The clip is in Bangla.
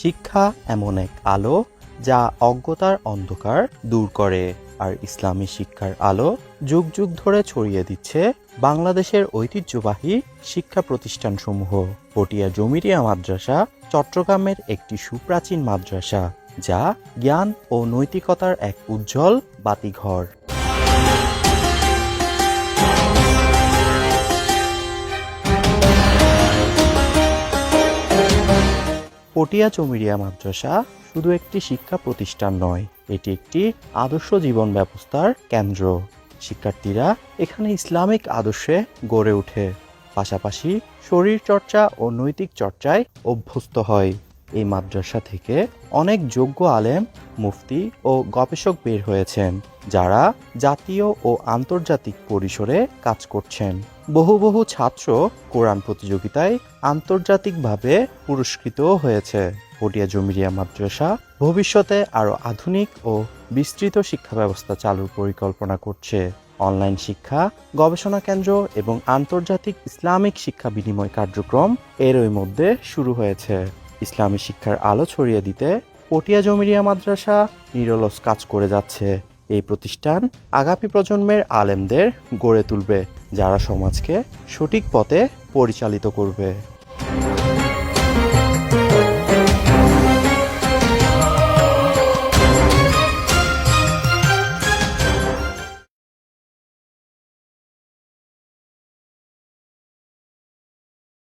শিক্ষা এমন এক আলো যা অজ্ঞতার অন্ধকার দূর করে, আর ইসলামী শিক্ষার আলো যুগ যুগ ধরে ছড়িয়ে দিচ্ছে বাংলাদেশের ঐতিহ্যবাহী শিক্ষা প্রতিষ্ঠানসমূহ। পটিয়া জমিরিয়া মাদ্রাসা চট্টগ্রামের একটি সুপ্রাচীন মাদ্রাসা, যা জ্ঞান ও নৈতিকতার এক উজ্জ্বল বাতিঘর। পটিয়া জমিরিয়া মাদ্রাসা শুধু একটি শিক্ষা প্রতিষ্ঠান নয়, এটি একটি আদর্শ জীবন ব্যবস্থার কেন্দ্র। শিক্ষার্থীরা এখানে ইসলামিক আদর্শে গড়ে ওঠে, পাশাপাশি শরীর চর্চা ও নৈতিক চর্চায় অভ্যস্ত হয়। এই মাদ্রাসা থেকে অনেক যোগ্য আলেম, মুফতি ও গবেষক বের হয়েছেন, যারা জাতীয় ও আন্তর্জাতিক পরিসরে কাজ করছেন। বহু বহু ছাত্র কোরআন প্রতিযোগিতায় আন্তর্জাতিকভাবে পুরস্কৃতও হয়েছে। পটিয়া জমিরিয়া মাদ্রাসা ভবিষ্যতে আরও আধুনিক ও বিস্তৃত শিক্ষা ব্যবস্থা চালুর পরিকল্পনা করছে। অনলাইন শিক্ষা, গবেষণা কেন্দ্র এবং আন্তর্জাতিক ইসলামিক শিক্ষা বিনিময় কার্যক্রম এরই মধ্যে শুরু হয়েছে। ইসলামী শিক্ষার আলো ছড়িয়ে দিতে পটিয়া জমিরিয়া মাদ্রাসা নিরলস কাজ করে যাচ্ছে। এই প্রতিষ্ঠান আগামী প্রজন্মের আলেমদের গড়ে তুলবে, যারা সমাজকে সঠিক পথে পরিচালিত করবে।